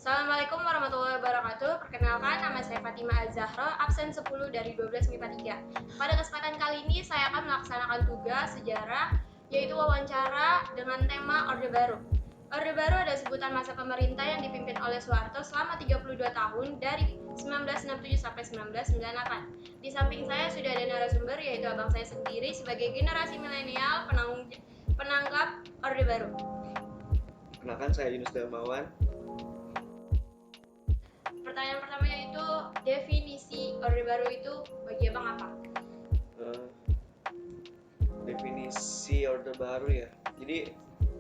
Assalamualaikum warahmatullahi wabarakatuh. Perkenalkan, nama saya Fatimah Az-Zahra, absen 10 dari 12 MIPA 3. Pada kesempatan kali ini saya akan melaksanakan tugas sejarah, yaitu wawancara dengan tema Orde Baru. Orde Baru adalah sebutan masa pemerintah yang dipimpin oleh Soeharto selama 32 tahun dari 1967 sampai 1998. Di samping saya sudah ada narasumber, yaitu abang saya sendiri sebagai generasi milenial penanggap Orde Baru. Kenalkan, saya Yunus Darmawan. Pertanyaan pertama yaitu definisi Orde Baru itu bagi abang apa? Definisi Orde Baru ya. Jadi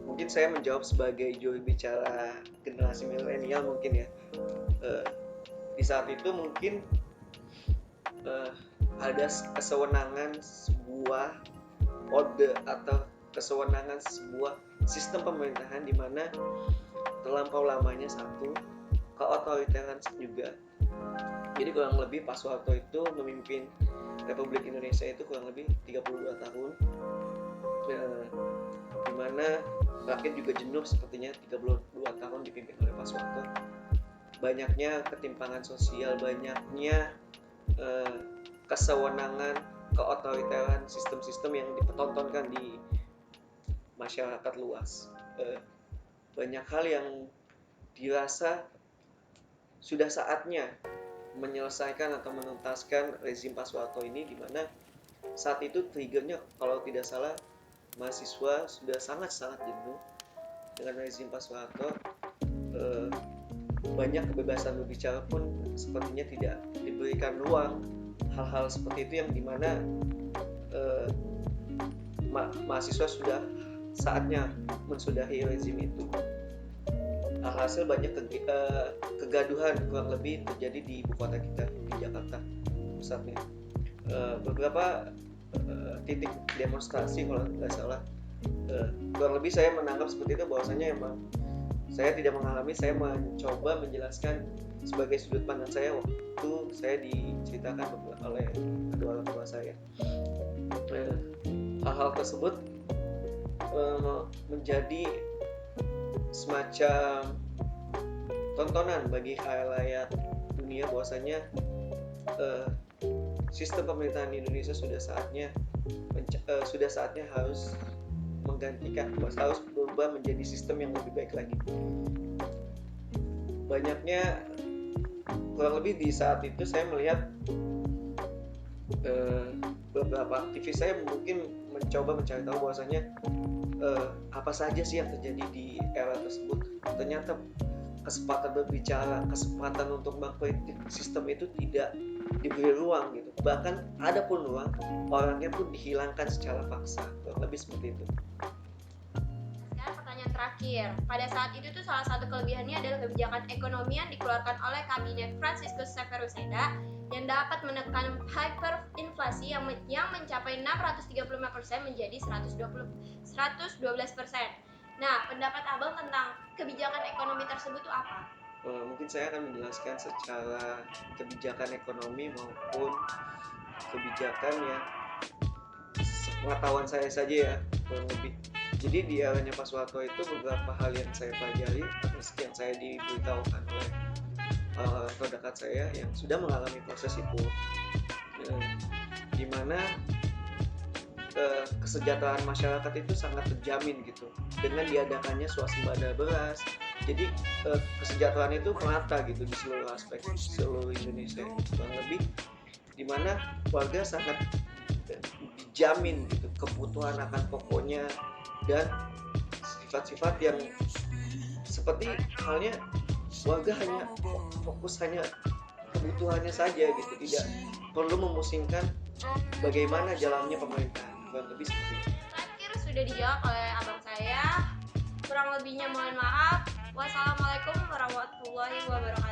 mungkin saya menjawab sebagai juru bicara generasi milenial mungkin ya. Di saat itu mungkin ada kesewenangan sebuah orde atau kesewenangan sebuah sistem pemerintahan di mana terlampau lamanya satu keotoriteran juga. Jadi kurang lebih Pak Soeharto itu memimpin Republik Indonesia itu kurang lebih 32 tahun, di mana rakyat juga jenuh sepertinya 32 tahun dipimpin oleh Pak Soeharto. Banyaknya ketimpangan sosial, banyaknya kesewenangan, keotoriteran, sistem-sistem yang dipertontonkan di masyarakat luas. Banyak hal yang dirasa sudah saatnya menyelesaikan atau menuntaskan rezim Pak Soeharto ini, di mana saat itu triggernya kalau tidak salah mahasiswa sudah sangat-sangat jenuh dengan rezim Pak Soeharto. Banyak kebebasan berbicara pun sepertinya tidak diberikan ruang. Hal-hal seperti itu yang dimana mahasiswa sudah saatnya mensudahi rezim itu. Alhasil banyak kegaduhan kurang lebih terjadi di ibu kota kita, di Jakarta pusatnya. Beberapa titik demonstrasi kalau nggak salah, kurang lebih saya menangkap seperti itu, bahwasanya emang saya tidak mengalami, saya mencoba menjelaskan sebagai sudut pandang saya waktu saya diceritakan oleh kedua orang tua saya. Hal-hal tersebut menjadi semacam tontonan bagi khalayak dunia, bahwasanya sistem pemerintahan di Indonesia sudah saatnya harus menggantikan, harus berubah menjadi sistem yang lebih baik lagi. Banyaknya kurang lebih di saat itu saya melihat beberapa aktivis saya mungkin mencoba mencari tahu bahwasanya apa saja sih yang terjadi di era tersebut. Ternyata kesempatan berbicara, kesempatan untuk mengkritik sistem itu tidak diberi ruang gitu. Bahkan ada pun ruang, orangnya pun dihilangkan secara paksa. Lebih seperti itu. Sekarang pertanyaan terakhir. Pada saat itu tuh salah satu kelebihannya adalah kebijakan ekonomi yang dikeluarkan oleh kabinet Franciscus Severus Seda yang dapat menekan hyperinflasi yang mencapai 635% menjadi 112%. Nah, pendapat abang tentang kebijakan ekonomi tersebut itu apa? Mungkin saya akan menjelaskan secara kebijakan ekonomi maupun kebijakan yang pengetahuan saya saja ya, kurang lebih. Jadi di eranya Pak Soeharto itu beberapa hal yang saya pelajari atau yang saya diberitahukan oleh orang terdekat saya yang sudah mengalami proses itu, di mana kesejahteraan masyarakat itu sangat terjamin gitu dengan diadakannya swasembada beras. Jadi kesejahteraan itu merata gitu di seluruh aspek seluruh Indonesia, kurang lebih, di mana warga sangat dijamin gitu kebutuhan akan pokoknya dan sifat-sifat yang seperti halnya warga hanya fokus hanya kebutuhannya saja gitu, tidak perlu memusingkan bagaimana jalannya pemerintahan. Kurang lebih seperti itu. Terakhir sudah dijawab oleh abang saya. Kurang lebihnya mohon maaf. Wassalamualaikum warahmatullahi wabarakatuh.